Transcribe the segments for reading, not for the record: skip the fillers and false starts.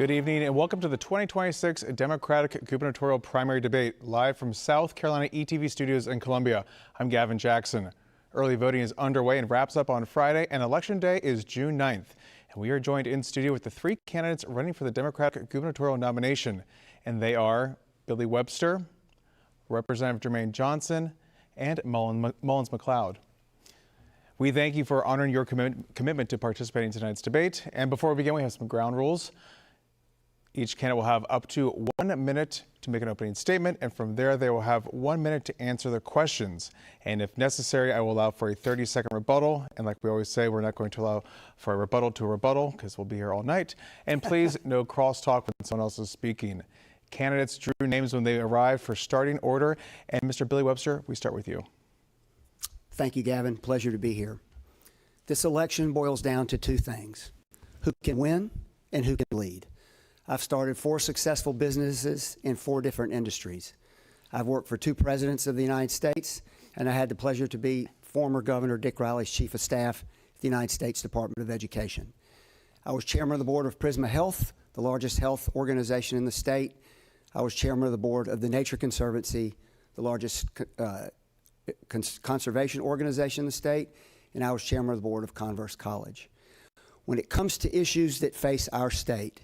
Good evening and welcome to the 2026 Democratic Gubernatorial Primary Debate, live from South Carolina ETV Studios in Columbia. I'm Gavin Jackson. Early voting is underway and wraps up on Friday, and Election Day is June 9th. And we are joined in studio with the three candidates running for the Democratic gubernatorial nomination. And they are Billy Webster, Representative Jermaine Johnson, and Mullins McLeod. We thank you for honoring your commitment to participating in tonight's debate. And before we begin, we have some ground rules. Each candidate will have up to 1 minute to make an opening statement, and from there they will have 1 minute to answer their questions. And if necessary, I will allow for a 30-second rebuttal. And like we always say, we're not going to allow for a rebuttal to a rebuttal because we'll be here all night. And please, no crosstalk when someone else is speaking. Candidates drew names when they arrived for starting order. And Mr. Billy Webster, we start with you. Thank you, Gavin. Pleasure to be here. This election boils down to two things: who can win and who can lead. I've started 4 successful businesses in 4 different industries. I've worked for 2 presidents of the United States, and I had the pleasure to be former Governor Dick Riley's Chief of Staff at the United States Department of Education. I was chairman of the board of Prisma Health, the largest health organization in the state. I was chairman of the board of the Nature Conservancy, the largest conservation organization in the state, and I was chairman of the board of Converse College. When it comes to issues that face our state,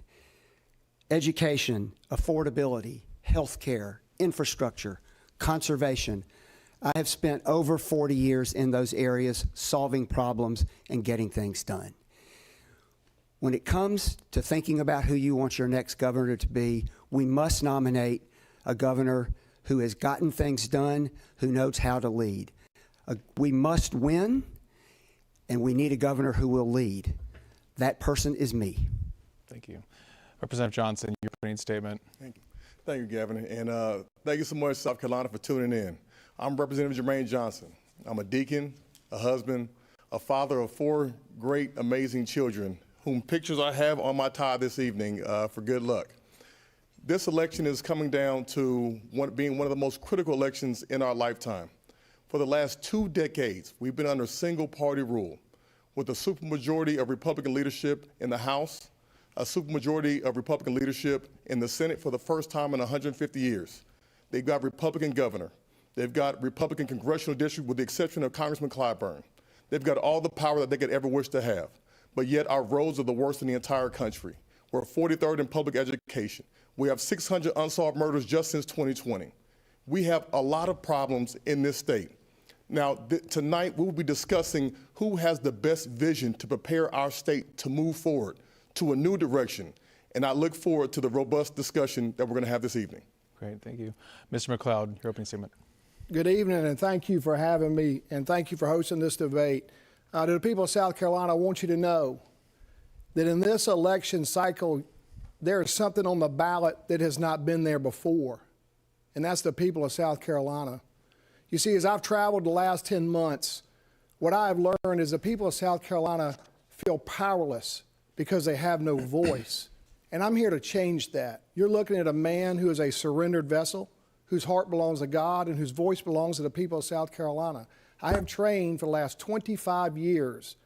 education, affordability, health care, infrastructure, conservation, I have spent over 40 years in those areas solving problems and getting things done. When it comes to thinking about who you want your next governor to be, we must nominate a governor who has gotten things done, who knows how to lead. We must win, and we need a governor who will lead. That person is me. Thank you. Representative Johnson, your opening statement. Thank you. Thank you, Gavin. And thank you so much, South Carolina, for tuning in. I'm Representative Jermaine Johnson. I'm a deacon, a husband, a father of 4 great, amazing children, whom pictures I have on my tie this evening for good luck. This election is coming down to being one of the most critical elections in our lifetime. For the last 2 decades, we've been under single-party rule, with a supermajority of Republican leadership in the House, a supermajority of Republican leadership in the Senate for the first time in 150 years. They've got Republican governor. They've got Republican congressional district with the exception of Congressman Clyburn. They've got all the power that they could ever wish to have. But yet our roads are the worst in the entire country. We're 43rd in public education. We have 600 unsolved murders just since 2020. We have a lot of problems in this state. Now, tonight we will be discussing who has the best vision to prepare our state to move forward to a new direction, and I look forward to the robust discussion that we're going to have this evening. Great, thank you. Mr. McLeod, your opening statement. Good evening, and thank you for having me, and thank you for hosting this debate. To the people of South Carolina, I want you to know that in this election cycle, there is something on the ballot that has not been there before, and that's the people of South Carolina. You see, as I've traveled the last 10 months, what I've learned is the people of South Carolina feel powerless because they have no voice. And I'm here to change that. You're looking at a man who is a surrendered vessel, whose heart belongs to God and whose voice belongs to the people of South Carolina. I have trained for the last 25 years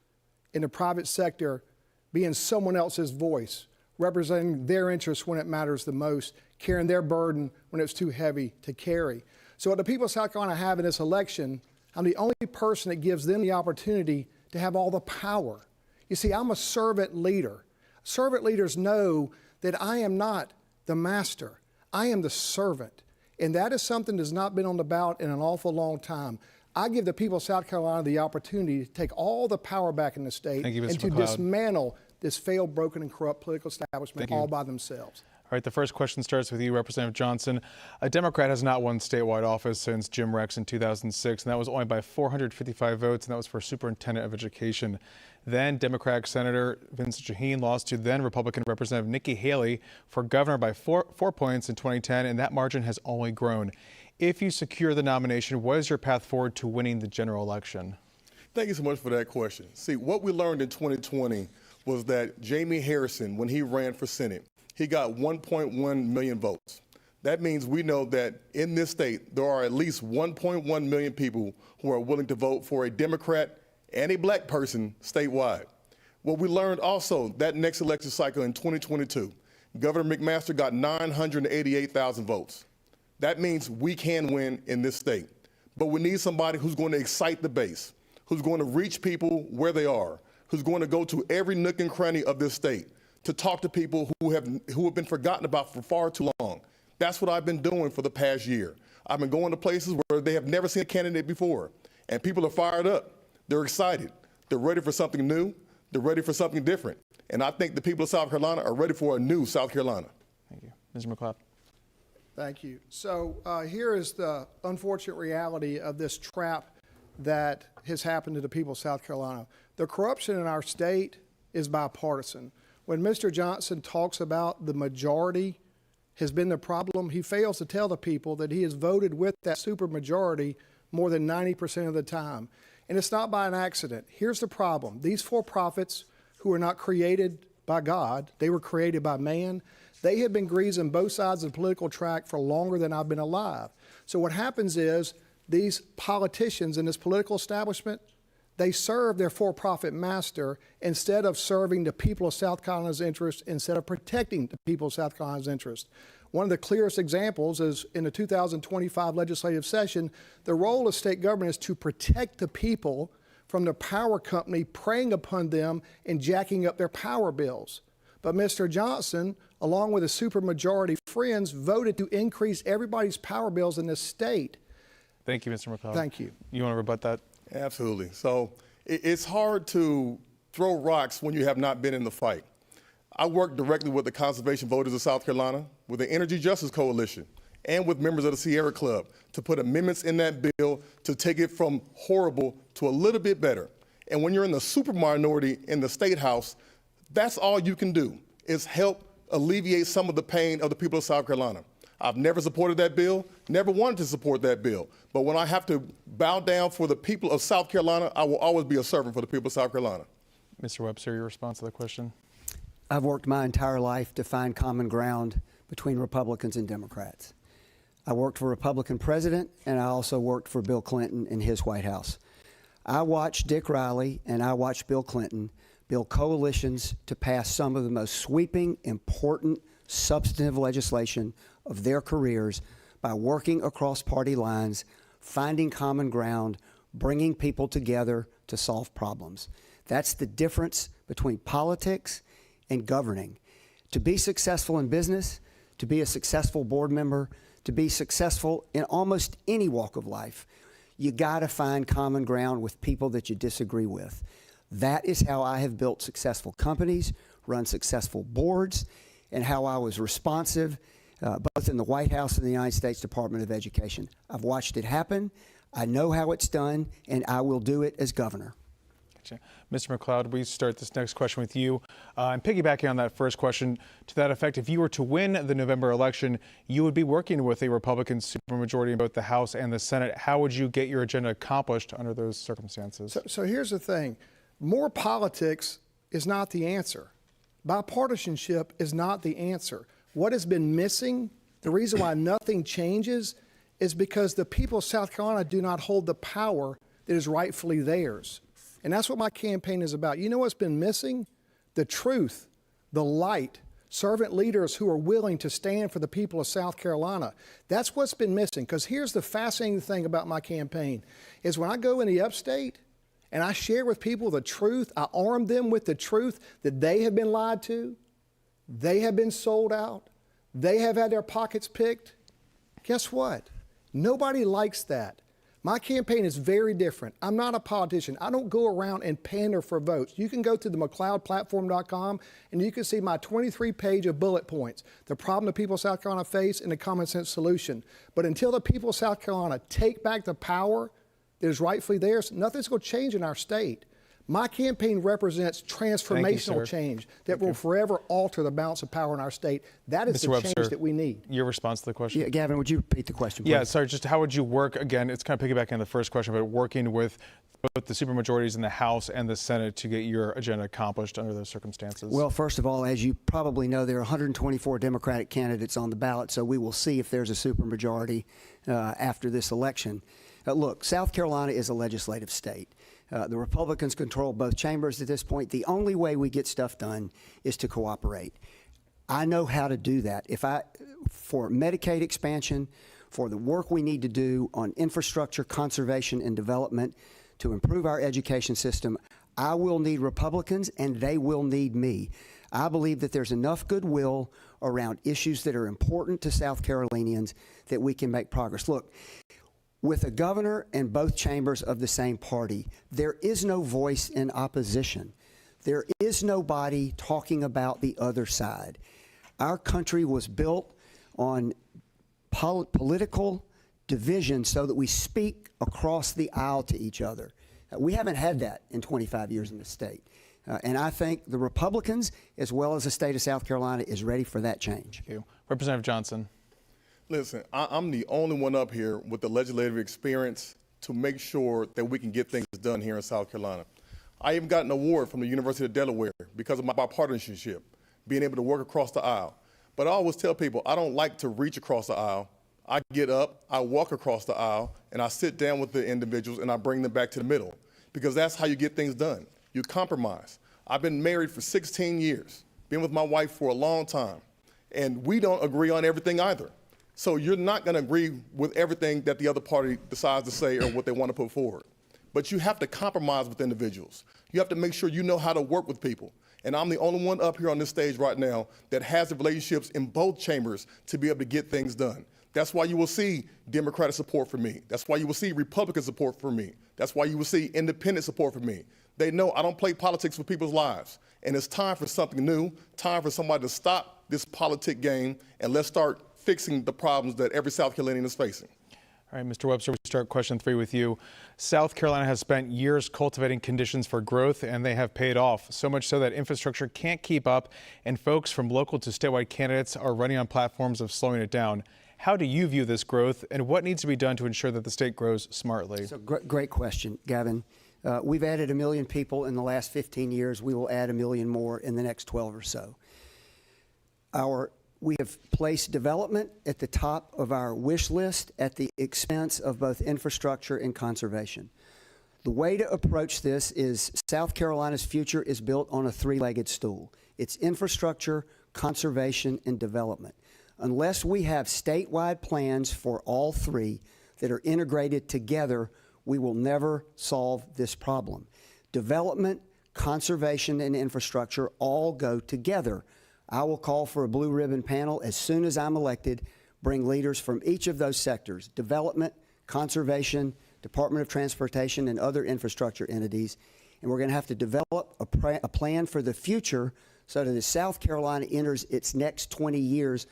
in the private sector being someone else's voice, representing their interests when it matters the most, carrying their burden when it's too heavy to carry. So what the people of South Carolina have in this election, I'm the only person that gives them the opportunity to have all the power. You see, I'm a servant leader. Servant leaders know that I am not the master. I am the servant. And that is something that's not been on the ballot in an awful long time. I give the people of South Carolina the opportunity to take all the power back in the state and to dismantle this failed, broken, and corrupt political establishment all by themselves. All right, the first question starts with you, Representative Johnson. A Democrat has not won statewide office since Jim Rex in 2006, and that was only by 455 votes, and that was for Superintendent of Education. Then Democratic Senator Vincent Shaheen lost to then Republican Representative Nikki Haley for governor by 4 points in 2010, and that margin has only grown. If you secure the nomination, what is your path forward to winning the general election? Thank you so much for that question. See, what we learned in 2020 was that Jamie Harrison, when he ran for Senate, he got 1.1 million votes. That means we know that in this state, there are at least 1.1 million people who are willing to vote for a Democrat and a black person statewide. What we learned also that next election cycle in 2022 Governor McMaster got 988,000 votes. That means we can win in this state. But we need somebody who's going to excite the base, who's going to reach people where they are, who's going to go to every nook and cranny of this state to talk to people who have been forgotten about for far too long. That's what I've been doing for the past year. I've been going to places where they have never seen a candidate before, and people are fired up. They're excited. They're ready for something new. They're ready for something different. And I think the people of South Carolina are ready for a new South Carolina. Thank you. Mr. McLeod. Thank you. So here is the unfortunate reality of this trap that has happened to the people of South Carolina. The corruption in our state is bipartisan. When Mr. Johnson talks about the majority has been the problem, he fails to tell the people that he has voted with that supermajority more than 90% of the time. And it's not by an accident. Here's the problem. These for-profits who are not created by God, they were created by man. They have been greasing both sides of the political track for longer than I've been alive. So what happens is these politicians in this political establishment, they serve their for-profit master instead of serving the people of South Carolina's interest, instead of protecting the people of South Carolina's interest. One of the clearest examples is in the 2025 legislative session, the role of state government is to protect the people from the power company preying upon them and jacking up their power bills. But Mr. Johnson, along with his supermajority friends, voted to increase everybody's power bills in this state. Thank you, Mr. McLeod. Thank you. You want to rebut that? Absolutely. So it's hard to throw rocks when you have not been in the fight. I work directly with the conservation voters of South Carolina, with the Energy Justice Coalition, and with members of the Sierra Club to put amendments in that bill to take it from horrible to a little bit better. And when you're in the super minority in the State House, that's all you can do, is help alleviate some of the pain of the people of South Carolina. I've never supported that bill, never wanted to support that bill. But when I have to bow down for the people of South Carolina, I will always be a servant for the people of South Carolina. Mr. Webster, your response to the question? I've worked my entire life to find common ground between Republicans and Democrats. I worked for a Republican president, and I also worked for Bill Clinton in his White House. I watched Dick Riley and I watched Bill Clinton build coalitions to pass some of the most sweeping, important, substantive legislation of their careers by working across party lines, finding common ground, bringing people together to solve problems. That's the difference between politics and governing. To be successful in business, to be a successful board member, to be successful in almost any walk of life, you got to find common ground with people that you disagree with. That is how I have built successful companies, run successful boards, and how I was responsive both in the White House and the United States Department of Education. I've watched it happen. I know how it's done, and I will do it as governor. Gotcha. Mr. McLeod, we start this next question with you. And piggybacking on that first question, to that effect, if you were to win the November election, you would be working with a Republican supermajority in both the House and the Senate. How would you get your agenda accomplished under those circumstances? So here's the thing. More politics is not the answer. Bipartisanship is not the answer. What has been missing, the reason why nothing changes, is because the people of South Carolina do not hold the power that is rightfully theirs. And that's what my campaign is about. You know what's been missing? The truth, the light, servant leaders who are willing to stand for the people of South Carolina. That's what's been missing. Because here's the fascinating thing about my campaign, is when I go in the upstate and I share with people the truth, I arm them with the truth that they have been lied to, they have been sold out, they have had their pockets picked. Guess what? Nobody likes that. My campaign is very different. I'm not a politician. I don't go around and pander for votes. You can go to the McLeodplatform.com and you can see my 23-page of bullet points, the problem the people of South Carolina face and the common sense solution. But until the people of South Carolina take back the power that is rightfully theirs, nothing's going to change in our state. My campaign represents transformational change that will forever alter the balance of power in our state. That is the change that we need. Your response to the question? Yeah, Gavin, would you repeat the question, please? Yeah, sorry, just how would you work, again, it's kind of piggybacking on the first question, but working with both the supermajorities in the House and the Senate to get your agenda accomplished under those circumstances? Well, first of all, as you probably know, there are 124 Democratic candidates on the ballot, so we will see if there's a supermajority after this election. Look, South Carolina is a legislative state. The Republicans control both chambers at this point. The only way we get stuff done is to cooperate. I know how to do that. For Medicaid expansion, for the work we need to do on infrastructure, conservation, and development to improve our education system, I will need Republicans and they will need me. I believe that there's enough goodwill around issues that are important to South Carolinians that we can make progress. Look, with a governor and both chambers of the same party, there is no voice in opposition. There is nobody talking about the other side. Our country was built on political division so that we speak across the aisle to each other. We haven't had that in 25 years in the state. And I think the Republicans, as well as the state of South Carolina, is ready for that change. Thank you. Representative Johnson. Listen, I'm the only one up here with the legislative experience to make sure that we can get things done here in South Carolina. I even got an award from the University of Delaware because of my bipartisanship, being able to work across the aisle. But I always tell people I don't like to reach across the aisle. I get up, I walk across the aisle, and I sit down with the individuals and I bring them back to the middle, because that's how you get things done. You compromise. I've been married for 16 years, been with my wife for a long time, and we don't agree on everything either. So you're not going to agree with everything that the other party decides to say or what they want to put forward. But you have to compromise with individuals. You have to make sure you know how to work with people. And I'm the only one up here on this stage right now that has the relationships in both chambers to be able to get things done. That's why you will see Democratic support for me. That's why you will see Republican support for me. That's why you will see independent support for me. They know I don't play politics with people's lives. And it's time for something new, time for somebody to stop this politic game, and let's start fixing the problems that every South Carolinian is facing. All right, Mr. Webster, we start question 3 with you. South Carolina has spent years cultivating conditions for growth, and they have paid off, so much so that infrastructure can't keep up, and folks from local to statewide candidates are running on platforms of slowing it down. How do you view this growth, and what needs to be done to ensure that the state grows smartly? So great question, Gavin. We've added 1 million people in the last 15 years. We will add 1 million more in the next 12 or so. We have placed development at the top of our wish list at the expense of both infrastructure and conservation. The way to approach this is South Carolina's future is built on a 3-legged stool. It's infrastructure, conservation, and development. Unless we have statewide plans for all 3 that are integrated together, we will never solve this problem. Development, conservation, and infrastructure all go together. I will call for a blue ribbon panel as soon as I'm elected, bring leaders from each of those sectors, development, conservation, Department of Transportation, and other infrastructure entities. And we're going to have to develop a plan for the future so that as South Carolina enters its next 20 years,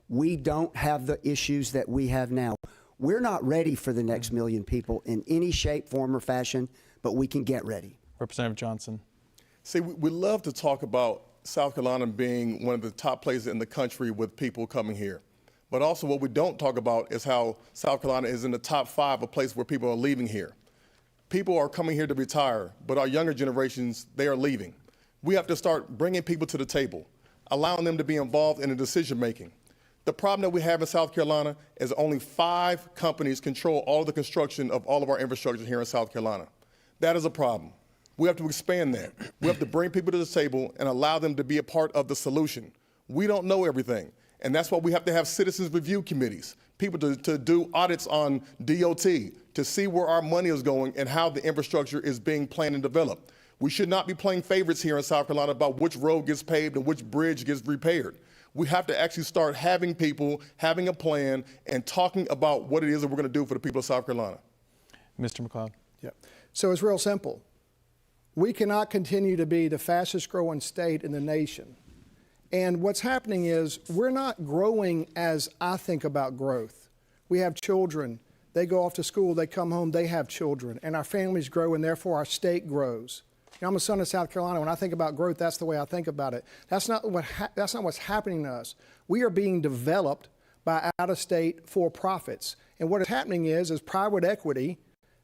we don't have the issues that we have now. We're not ready for the next 1 million people in any shape, form, or fashion, but we can get ready. Representative Johnson. See, we love to talk about South Carolina being one of the top places in the country with people coming here. But also what we don't talk about is how South Carolina is in the top 5 of places where people are leaving here. People are coming here to retire, but our younger generations, they are leaving. We have to start bringing people to the table, allowing them to be involved in the decision making. The problem that we have in South Carolina is only 5 companies control all of the construction of all of our infrastructure here in South Carolina. That is a problem. We have to expand that. We have to bring people to the table and allow them to be a part of the solution. We don't know everything, and that's why we have to have citizens review committees, people to do audits on DOT, to see where our money is going and how the infrastructure is being planned and developed. We should not be playing favorites here in South Carolina about which road gets paved and which bridge gets repaired. We have to actually start having people, having a plan, and talking about what it is that we're going to do for the people of South Carolina. Mr. McLeod. Yep. So it's real simple. We cannot continue to be the fastest growing state in the nation. And what's happening is we're not growing as I think about growth. We have children. They go off to school. They come home. They have children. And our families grow, and therefore our state grows. You know, I'm a son of South Carolina. When I think about growth, that's the way I think about it. That's not what's happening to us. We are being developed by out-of-state for-profits. And what is happening is private equity,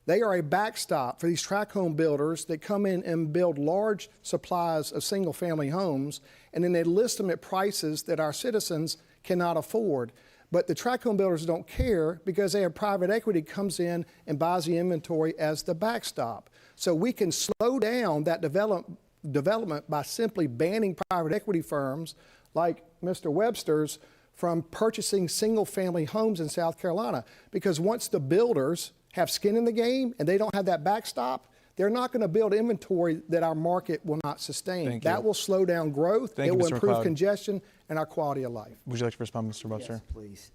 they are a backstop for these tract home builders that come in and build large supplies of single-family homes, and then they list them at prices that our citizens cannot afford. But the tract home builders don't care because they have private equity comes in and buys the inventory as the backstop. So we can slow down that development by simply banning private equity firms like Mr. Webster's from purchasing single-family homes in South Carolina. Because once the builders have skin in the game and they don't have that backstop, they're not going to build inventory that our market will not sustain. Thank you. That will slow down growth. Thank it you, will Mr. improve McLeod. congestion and our quality of life. Would you like to respond, Mr. Webster? Yes, please.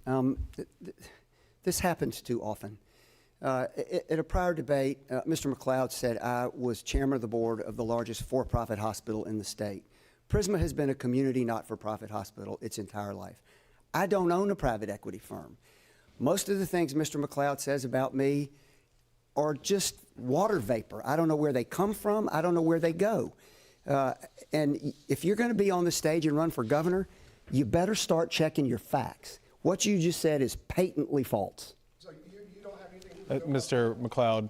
This happens too often. At a prior debate, Mr. McLeod said I was chairman of the board of the largest for-profit hospital in the state. Prisma has been a community not-for-profit hospital its entire life. I don't own a private equity firm. Most of the things Mr. McLeod says about me are just water vapor. I don't know where they come from. I don't know where they go. And if you're going to be on the stage and run for governor, you better start checking your facts. What you just said is patently false. So you don't have anything Mr. McLeod,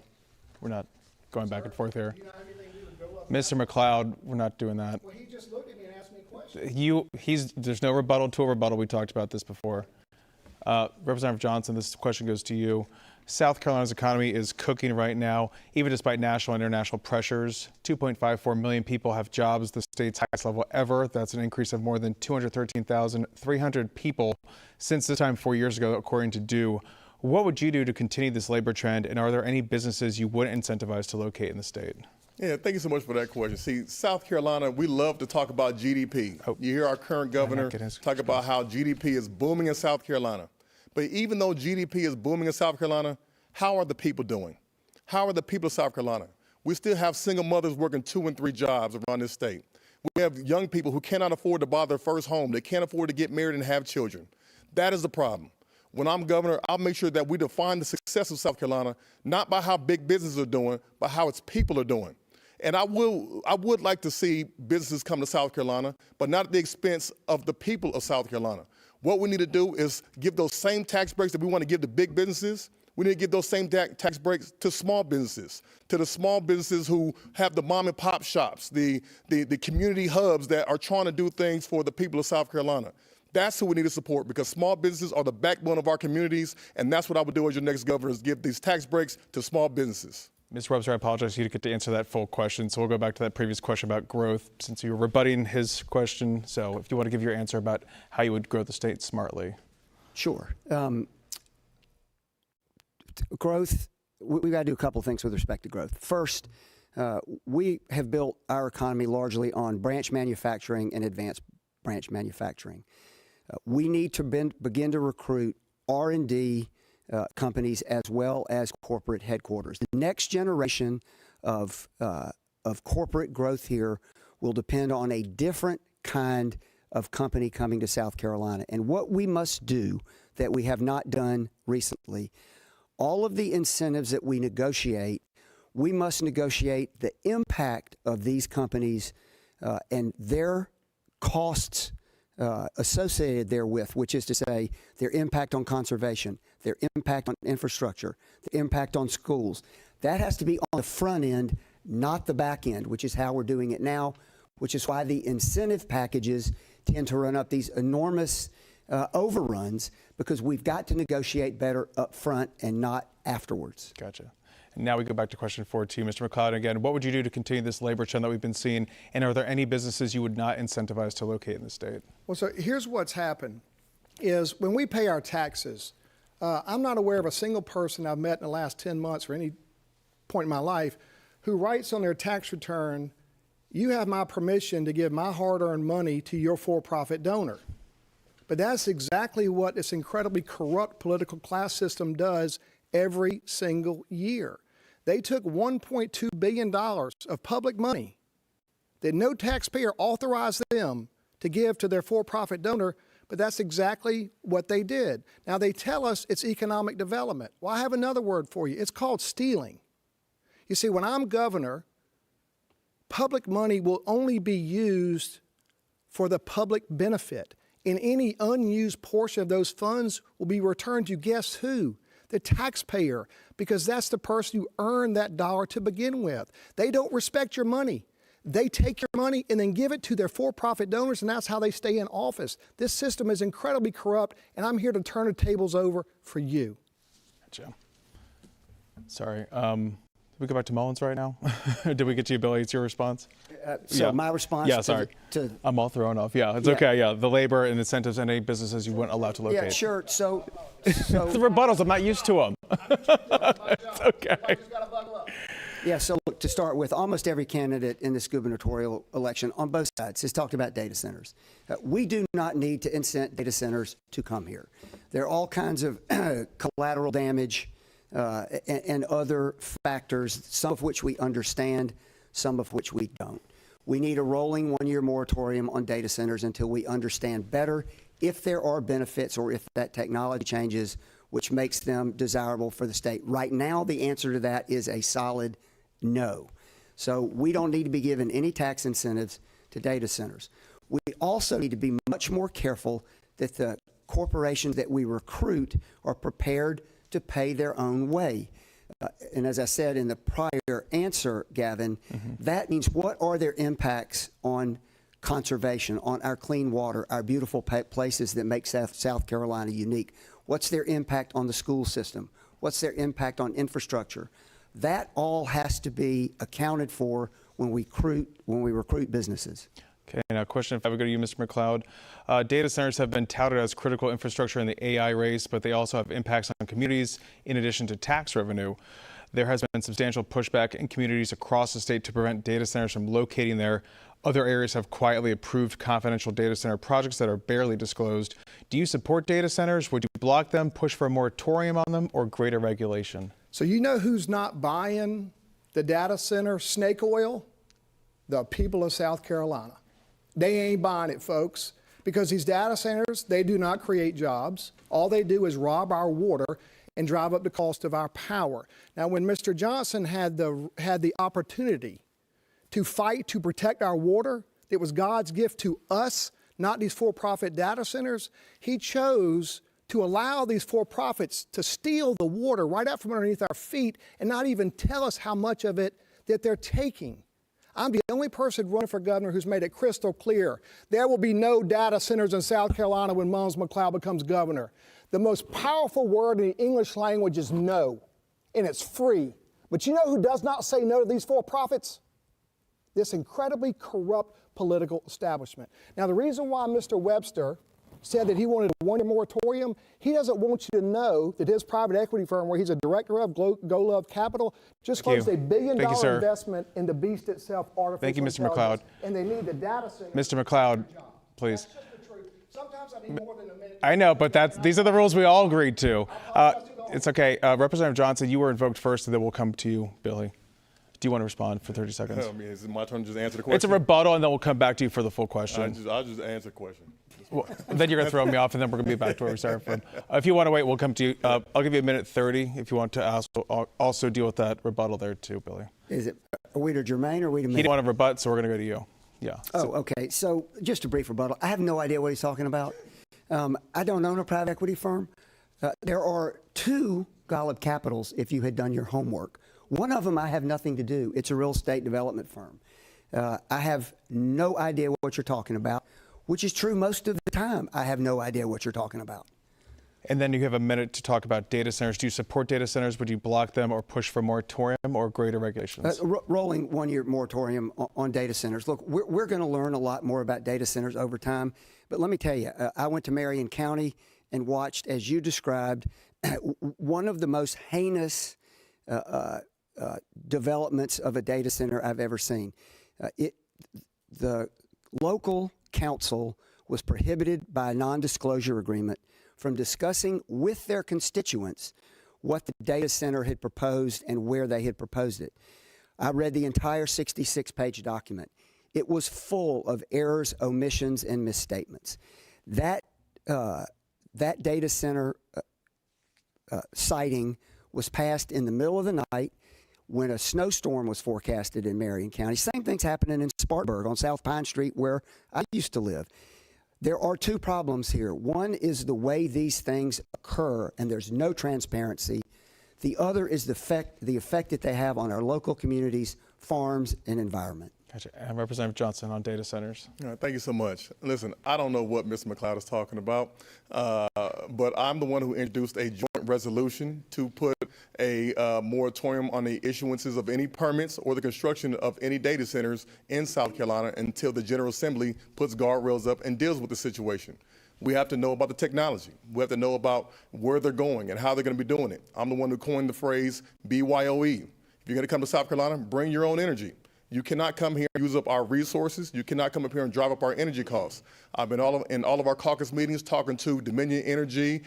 we're not going back and forth here. Mr. McLeod, we're not doing that. Well, he just looked at me and asked me a question. There's no rebuttal to a rebuttal. We talked about this before. Representative Johnson, this question goes to you. South Carolina's economy is cooking right now, even despite national and international pressures. 2.54 million people have jobs, the state's highest level ever. That's an increase of more than 213,300 people since this time 4 years ago, according to DO. What would you do to continue this labor trend, and are there any businesses you wouldn't incentivize to locate in the state? Yeah, thank you so much for that question. See, South Carolina, we love to talk about GDP. You hear our current governor talk about how GDP is booming in South Carolina. But even though GDP is booming in South Carolina, how are the people doing? How are the people of South Carolina? We still have single mothers working 2 and 3 jobs around this state. We have young people who cannot afford to buy their first home. They can't afford to get married and have children. That is the problem. When I'm governor, I'll make sure that we define the success of South Carolina, not by how big businesses are doing, but how its people are doing. And I would like to see businesses come to South Carolina, but not at the expense of the people of South Carolina. What we need to do is give those same tax breaks that we want to give to big businesses. We need to give those same tax breaks to small businesses, to the small businesses who have the mom and pop shops, the community hubs that are trying to do things for the people of South Carolina. That's who we need to support, because small businesses are the backbone of our communities, and that's what I would do as your next governor, is give these tax breaks to small businesses. Ms. Webster, I apologize you didn't get to answer that full question, so we'll go back to that previous question about growth since you were rebutting his question. So if you want to give your answer about how you would grow the state smartly. Sure. Growth, we've got to do a couple of things with respect to growth. First, we have built our economy largely on branch manufacturing and advanced branch manufacturing. We need to begin to recruit R&D companies as well as corporate headquarters. The next generation of corporate growth here will depend on a different kind of company coming to South Carolina. And what we must do that we have not done recently, all of the incentives that we negotiate, we must negotiate the impact of these companies and their costs associated therewith, which is to say their impact on conservation, their impact on infrastructure, the impact on schools. That has to be on the front end, not the back end, which is how we're doing it now, which is why the incentive packages tend to run up these enormous overruns, because we've got to negotiate better up front and not afterwards. Gotcha. And now we go back to question 4 to you, Mr. McLeod. Again, what would you do to continue this labor trend that we've been seeing? And are there any businesses you would not incentivize to locate in the state? Well, so here's what's happened is when we pay our taxes, I'm not aware of a single person I've met in the last 10 months or any point in my life who writes on their tax return, you have my permission to give my hard-earned money to your for-profit donor. But that's exactly what this incredibly corrupt political class system does every single year. They took $1.2 billion of public money that no taxpayer authorized them to give to their for-profit donor, but that's exactly what they did. Now, they tell us it's economic development. Well, I have another word for you. It's called stealing. You see, when I'm governor, public money will only be used for the public benefit, and any unused portion of those funds will be returned to guess who? The taxpayer, because that's the person who earned that dollar to begin with. They don't respect your money. They take your money and then give it to their for-profit donors, and that's how they stay in office. This system is incredibly corrupt, and I'm here to turn the tables over for you. Gotcha. Sorry. we go back to Mullins right now? Did we get to you, Billy? It's your response? My response Yeah, sorry. I'm all thrown off. Yeah, it's okay. Yeah, the labor and incentives and any businesses you weren't allowed to locate. Yeah, sure. So The rebuttals, I'm not used to them. It's okay. Yeah, so look, to start with, almost every candidate in this gubernatorial election on both sides has talked about data centers. We do not need to incent data centers to come here. There are all kinds of collateral damage and other factors, some of which we understand, some of which we don't. We need a rolling one-year moratorium on data centers until we understand better if there are benefits or if that technology changes, which makes them desirable for the state. Right now, the answer to that is a solid no. So we don't need to be given any tax incentives to data centers. We also need to be much more careful that the corporations that we recruit are prepared to pay their own way. And as I said in the prior answer, Gavin, that means what are their impacts on conservation, on our clean water, our beautiful places that make South Carolina unique? What's their impact on the school system? What's their impact on infrastructure? That all has to be accounted for when we recruit businesses. Okay, now question, if I would go to you, Mr. McLeod. Data centers have been touted as critical infrastructure in the AI race, but they also have impacts on communities in addition to tax revenue. There has been substantial pushback in communities across the state to prevent data centers from locating there. Other areas have quietly approved confidential data center projects that are barely disclosed. Do you support data centers? Would you block them, push for a moratorium on them, or greater regulation? So you know who's not buying the data center snake oil? The people of South Carolina. They ain't buying it, folks, because these data centers, they do not create jobs. All they do is rob our water and drive up the cost of our power. Now, when Mr. Johnson had the opportunity to fight to protect our water, it was God's gift to us, not these for-profit data centers. He chose to allow these for-profits to steal the water right out from underneath our feet and not even tell us how much of it that they're taking. I'm the only person running for governor who's made it crystal clear. There will be no data centers in South Carolina when Mullins McLeod becomes governor. The most powerful word in the English language is no, and it's free. But you know who does not say no to these for-profits? This incredibly corrupt political establishment. Now, the reason why Mr. Webster said that he wanted a one-year moratorium, he doesn't want you to know that his private equity firm, where he's a director of, Go Love Capital, just closed $1 billion investment in the beast itself, artificial Thank you, Mr. McLeod. And they need the data center. Mr. McLeod, please. That's just the truth. Sometimes I need more than a minute. I know, but these are the rules we all agreed to. It's okay. Representative Johnson, you were invoked first, and then we'll come to you, Billy. Do you want to respond for 30 seconds? I mean, is it my turn to just answer the question? It's a rebuttal, and then we'll come back to you for the full question. I'll just answer the question. Well, then you're going to throw me off, and then we're going to be back to where we started from. If you want to wait, we'll come to you. I'll give you a minute 30 if you want to also deal with that rebuttal there too, Billy. Are we to Jermaine or are we to me? He didn't want to rebut, so we're going to go to you. Yeah. Oh, okay. So just a brief rebuttal. I have no idea what he's talking about. I don't own a private equity firm. There are two Golub Capitals, if you had done your homework. One of them I have nothing to do. It's a real estate development firm. I have no idea what you're talking about, which is true most of the time. I have no idea what you're talking about. And then you have a minute to talk about data centers. Do you support data centers? Would you block them or push for moratorium or greater regulations? Rolling one-year moratorium on data centers. Look, we're going to learn a lot more about data centers over time. But let me tell you, I went to Marion County and watched, as you described, one of the most heinous developments of a data center I've ever seen. The local council was prohibited by a non-disclosure agreement from discussing with their constituents what the data center had proposed and where they had proposed it. I read the entire 66-page document. It was full of errors, omissions, and misstatements. That data center siting was passed in the middle of the night when a snowstorm was forecasted in Marion County. Same thing's happening in Spartanburg on South Pine Street where I used to live. There are two problems here. One is the way these things occur, and there's no transparency. The other is the effect that they have on our local communities, farms, and environment. Gotcha. And Representative Johnson on data centers. Thank you so much. Listen, I don't know what Mr. McLeod is talking about, but I'm the one who introduced a joint joint resolution to put a moratorium on the issuances of any permits or the construction of any data centers in South Carolina until the General Assembly puts guardrails up and deals with the situation. We have to know about the technology. We have to know about where they're going and how they're going to be doing it. I'm the one who coined the phrase BYOE. If you're going to come to South Carolina, bring your own energy. You cannot come here and use up our resources. You cannot come up here and drive up our energy costs. I've been in all of our caucus meetings talking to Dominion Energy,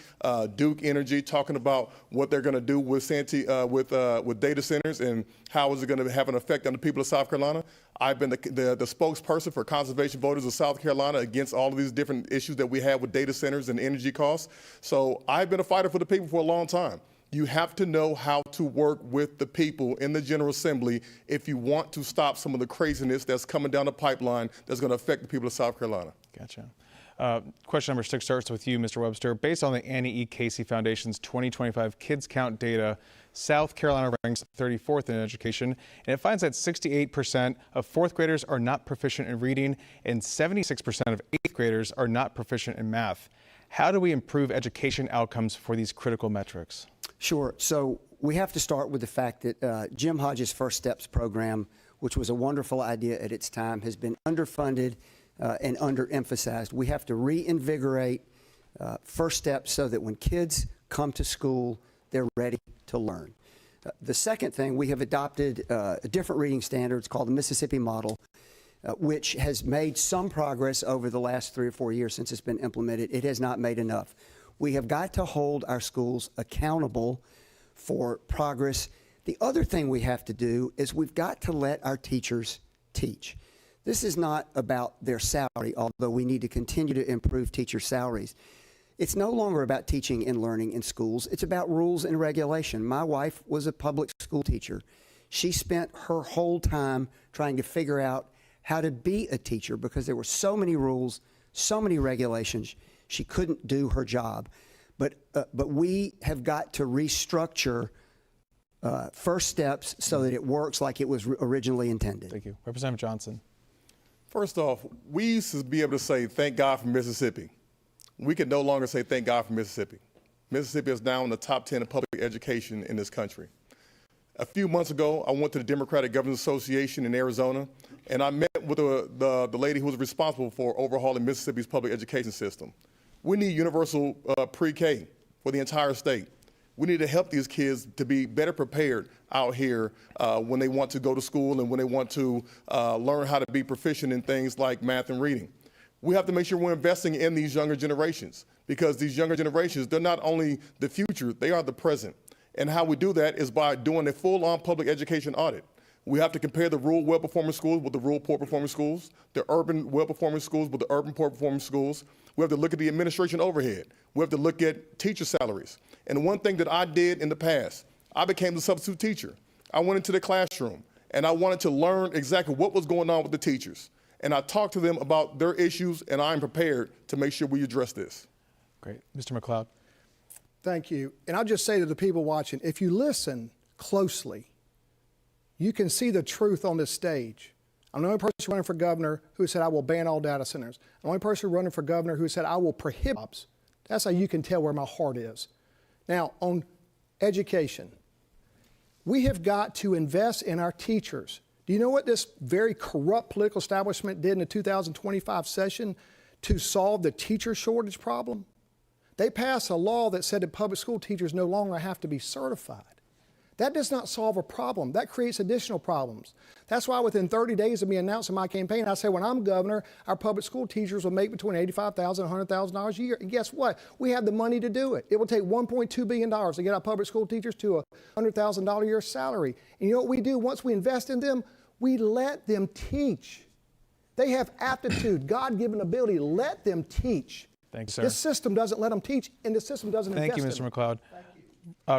Duke Energy, talking about what they're going to do with data centers and how is it going to have an effect on the people of South Carolina. I've been the spokesperson for conservation voters of South Carolina against all of these different issues that we have with data centers and energy costs. So I've been a fighter for the people for a long time. You have to know how to work with the people in the General Assembly if you want to stop some of the craziness that's coming down the pipeline that's going to affect the people of South Carolina. Gotcha. Question number 6 starts with you, Mr. Webster. Based on the Annie E. Casey Foundation's 2025 Kids Count data, South Carolina ranks 34th in education, and it finds that 68% of 4th graders are not proficient in reading and 76% of 8th graders are not proficient in math. How do we improve education outcomes for these critical metrics? Sure. So we have to start with the fact that Jim Hodges' First Steps program, which was a wonderful idea at its time, has been underfunded and underemphasized. We have to reinvigorate First Steps so that when kids come to school, they're ready to learn. The second thing, we have adopted a different reading standard. It's called the Mississippi Model, which has made some progress over the last 3 or 4 years since it's been implemented. It has not made enough. We have got to hold our schools accountable for progress. The other thing we have to do is we've got to let our teachers teach. This is not about their salary, although we need to continue to improve teacher salaries. It's no longer about teaching and learning in schools. It's about rules and regulation. My wife was a public school teacher. She spent her whole time trying to figure out how to be a teacher because there were so many rules, so many regulations. She couldn't do her job. But we have got to restructure First Steps so that it works like it was originally intended. Thank you. Representative Johnson. First off, we used to be able to say, thank God for Mississippi. We can no longer say, thank God for Mississippi. Mississippi is now in the top 10 of public education in this country. A few months ago, I went to the Democratic Governors Association in Arizona, and I met with the lady who was responsible for overhauling Mississippi's public education system. We need universal pre-K for the entire state. We need to help these kids to be better prepared out here when they want to go to school and when they want to learn how to be proficient in things like math and reading. We have to make sure we're investing in these younger generations because these younger generations, they're not only the future, they are the present. And how we do that is by doing a full-on public education audit. We have to compare the rural well-performing schools with the rural poor-performing schools, the urban well-performing schools with the urban poor-performing schools. We have to look at the administration overhead. We have to look at teacher salaries. And one thing that I did in the past, I became the substitute teacher. I went into the classroom, and I wanted to learn exactly what was going on with the teachers. And I talked to them about their issues, and I'm prepared to make sure we address this. Great. Mr. McLeod. Thank you. And I'll just say to the people watching, if you listen closely, you can see the truth on this stage. I'm the only person running for governor who said I will ban all data centers. I'm the only person running for governor who said I will prohibit jobs. That's how you can tell where my heart is. Now, on education, we have got to invest in our teachers. Do you know what this very corrupt political establishment did in the 2025 session to solve the teacher shortage problem? They passed a law that said that public school teachers no longer have to be certified. That does not solve a problem. That creates additional problems. That's why within 30 days of me announcing my campaign, I said when I'm governor, our public school teachers will make between $85,000 and $100,000 a year. And guess what? We have the money to do it. It will take $1.2 billion to get our public school teachers to a $100,000 a year salary. And you know what we do? Once we invest in them, we let them teach. They have aptitude, God-given ability. Let them teach. Thanks, sir. This system doesn't let them teach, and the system doesn't invest in them. Thank you, Mr. McLeod.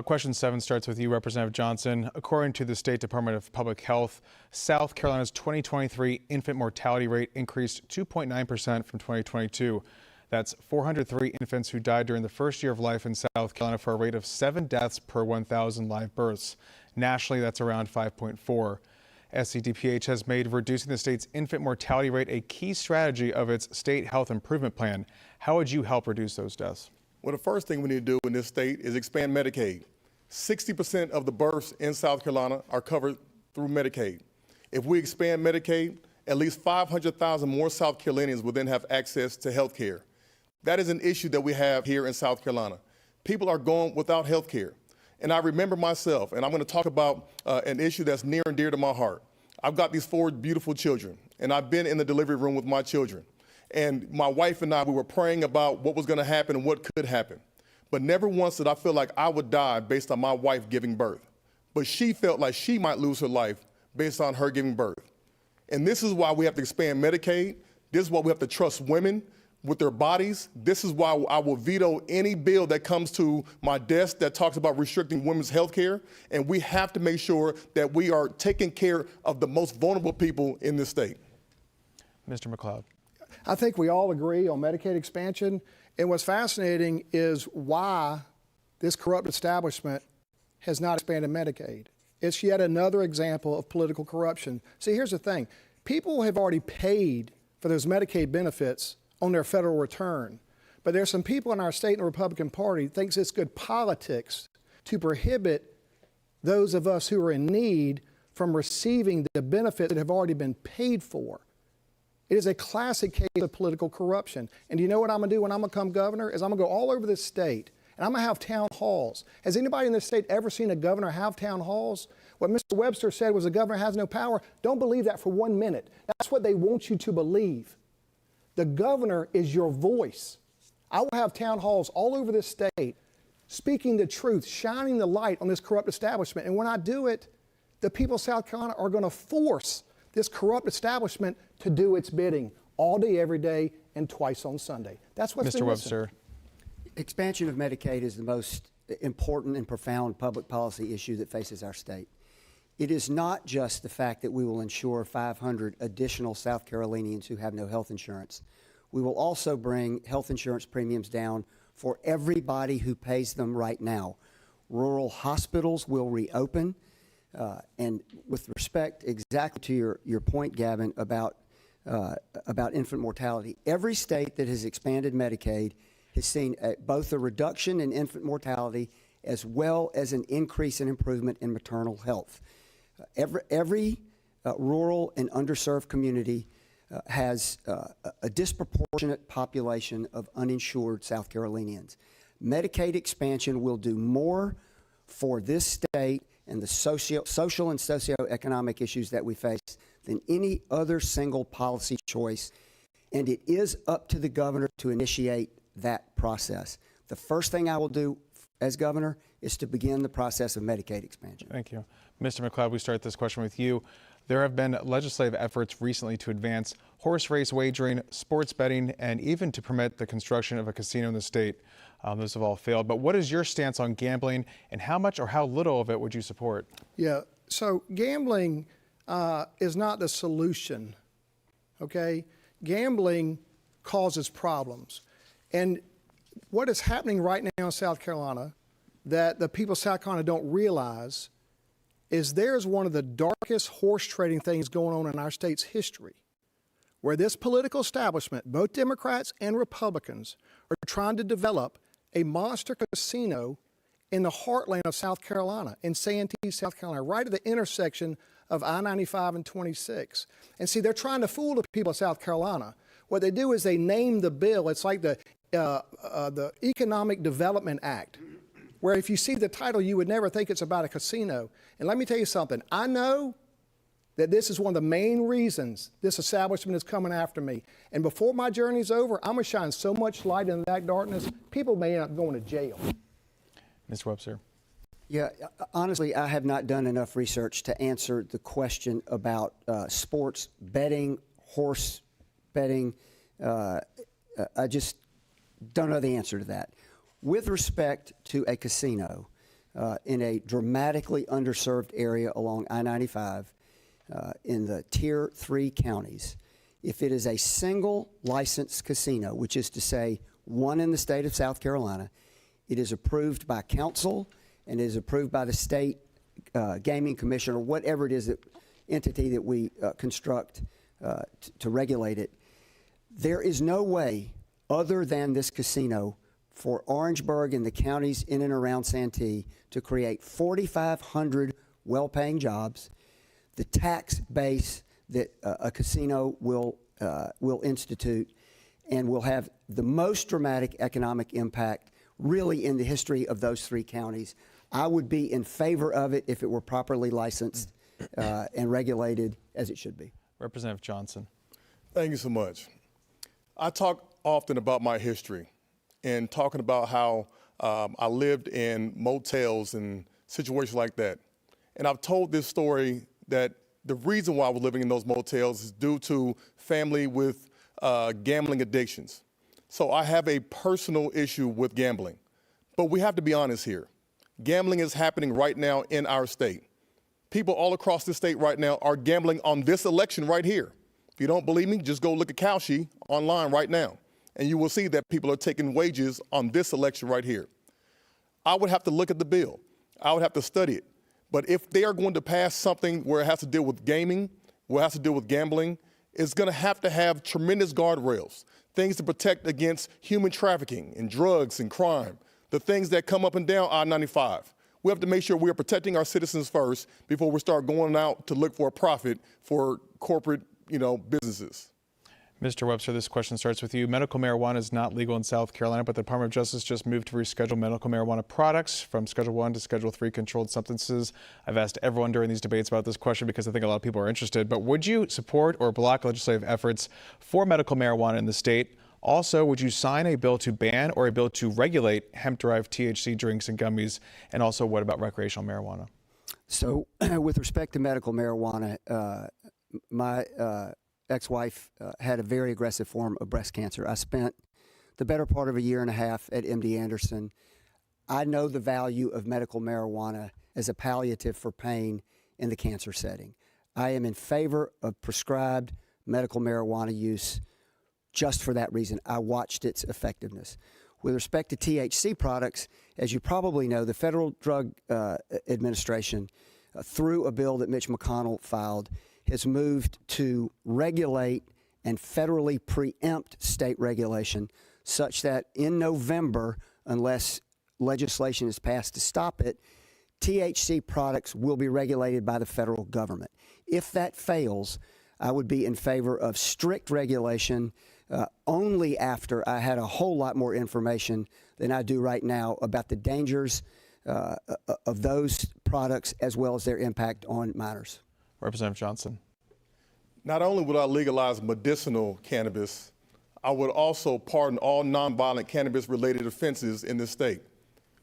Question 7 starts with you, Representative Johnson. According to the State Department of Public Health, South Carolina's 2023 infant mortality rate increased 2.9% from 2022. That's 403 infants who died during the first year of life in South Carolina for a rate of 7 deaths per 1,000 live births. Nationally, that's around 5.4. SCDPH has made reducing the state's infant mortality rate a key strategy of its state health improvement plan. How would you help reduce those deaths? Well, the first thing we need to do in this state is expand Medicaid. 60% of the births in South Carolina are covered through Medicaid. If we expand Medicaid, at least 500,000 more South Carolinians will then have access to health care. That is an issue that we have here in South Carolina. People are going without health care. And I remember myself, and I'm going to talk about an issue that's near and dear to my heart. I've got these 4 beautiful children, and I've been in the delivery room with my children. And my wife and I, we were praying about what was going to happen and what could happen. But never once did I feel like I would die based on my wife giving birth. But she felt like she might lose her life based on her giving birth. And this is why we have to expand Medicaid. This is why we have to trust women with their bodies. This is why I will veto any bill that comes to my desk that talks about restricting women's health care. And we have to make sure that we are taking care of the most vulnerable people in this state. Mr. McLeod. I think we all agree on Medicaid expansion. And what's fascinating is why this corrupt establishment has not expanded Medicaid. It's yet another example of political corruption. See, here's the thing. People have already paid for those Medicaid benefits on their federal return. But there's some people in our state and the Republican Party thinks it's good politics to prohibit those of us who are in need from receiving the benefits that have already been paid for. It is a classic case of political corruption. And do you know what I'm going to do when I'm going to become governor? Is I'm going to go all over this state, and I'm going to have town halls. Has anybody in this state ever seen a governor have town halls? What Mr. Webster said was a governor has no power. Don't believe that for 1 minute. That's what they want you to believe. The governor is your voice. I will have town halls all over this state, speaking the truth, shining the light on this corrupt establishment. And when I do it, the people of South Carolina are going to force this corrupt establishment to do its bidding all day, every day, and twice on Sunday. That's what's Mr. Webster. Expansion of Medicaid is the most important and profound public policy issue that faces our state. It is not just the fact that we will ensure 500 additional South Carolinians who have no health insurance. We will also bring health insurance premiums down for everybody who pays them right now. Rural hospitals will reopen. And with respect exactly to your point, Gavin, about infant mortality, every state that has expanded Medicaid has seen both a reduction in infant mortality as well as an increase in improvement in maternal health. Every rural and underserved community has a disproportionate population of uninsured South Carolinians. Medicaid expansion will do more for this state and the social and socioeconomic issues that we face than any other single policy choice. And it is up to the governor to initiate that process. The first thing I will do as governor is to begin the process of Medicaid expansion. Thank you. Mr. McLeod, we start this question with you. There have been legislative efforts recently to advance horse race wagering, sports betting, and even to permit the construction of a casino in the state. Those have all failed. But what is your stance on gambling, and how much or how little of it would you support? Yeah, so gambling is not the solution, okay? Gambling causes problems. And what is happening right now in South Carolina that the people of South Carolina don't realize is there's one of the darkest horse trading things going on in our state's history, where this political establishment, both Democrats and Republicans, are trying to develop a monster casino in the heartland of South Carolina, in Santee, South Carolina, right at the intersection of I-95 and 26. And see, they're trying to fool the people of South Carolina. What they do is they name the bill. It's like the Economic Development Act, where if you see the title, you would never think it's about a casino. And let me tell you something. I know that this is one of the main reasons this establishment is coming after me. And before my journey's over, I'm going to shine so much light in that darkness, people may end up going to jail. Mr. Webster. Yeah, honestly, I have not done enough research to answer the question about sports betting, horse betting. I just don't know the answer to that. With respect to a casino in a dramatically underserved area along I-95 in the Tier 3 counties, if it is a single licensed casino, which is to say one in the state of South Carolina, it is approved by council and is approved by the state gaming commission or whatever it is that entity that we construct to regulate it. There is no way other than this casino for Orangeburg and the counties in and around Santee to create 4,500 well-paying jobs, the tax base that a casino will institute, and will have the most dramatic economic impact really in the history of those three counties. I would be in favor of it if it were properly licensed and regulated as it should be. Representative Johnson. Thank you so much. I talk often about my history and talking about how I lived in motels and situations like that. And I've told this story that the reason why I was living in those motels is due to family with gambling addictions. So I have a personal issue with gambling. But we have to be honest here. Gambling is happening right now in our state. People all across the state right now are gambling on this election right here. If you don't believe me, just go look at Cowshe online right now, and you will see that people are taking wages on this election right here. I would have to look at the bill. I would have to study it. But if they are going to pass something where it has to deal with gaming, where it has to deal with gambling, it's going to have tremendous guardrails, things to protect against human trafficking and drugs and crime, the things that come up and down I-95. We have to make sure we are protecting our citizens first before we start going out to look for a profit for corporate, businesses. Mr. Webster, this question starts with you. Medical marijuana is not legal in South Carolina, but the Department of Justice just moved to reschedule medical marijuana products from Schedule 1 to Schedule 3 controlled substances. I've asked everyone during these debates about this question because I think a lot of people are interested, but would you support or block legislative efforts for medical marijuana in the state? Also, would you sign a bill to ban or a bill to regulate hemp-derived THC drinks and gummies? And also, what about recreational marijuana? So with respect to medical marijuana, my ex-wife had a very aggressive form of breast cancer. I spent the better part of a year and a half at MD Anderson. I know the value of medical marijuana as a palliative for pain in the cancer setting. I am in favor of prescribed medical marijuana use just for that reason. I watched its effectiveness. With respect to THC products, as you probably know, the Federal Drug Administration, through a bill that Mitch McConnell filed, has moved to regulate and federally preempt state regulation such that in November, unless legislation is passed to stop it, THC products will be regulated by the federal government. If that fails, I would be in favor of strict regulation only after I had a whole lot more information than I do right now about the dangers of those products as well as their impact on minors. Representative Johnson. Not only would I legalize medicinal cannabis, I would also pardon all nonviolent cannabis-related offenses in this state.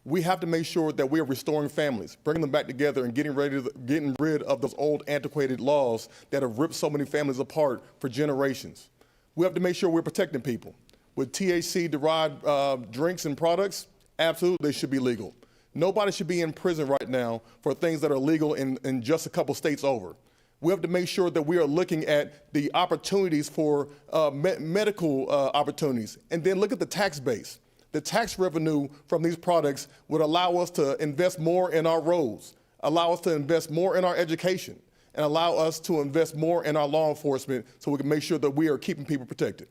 We have to make sure that we are restoring families, bringing them back together, and getting rid of those old antiquated laws that have ripped so many families apart for generations. We have to make sure we're protecting people. With THC-derived drinks and products, absolutely they should be legal. Nobody should be in prison right now for things that are legal in just a couple states over. We have to make sure that we are looking at the opportunities for medical opportunities. And then look at the tax base. The tax revenue from these products would allow us to invest more in our roads, allow us to invest more in our education, and allow us to invest more in our law enforcement so we can make sure that we are keeping people protected.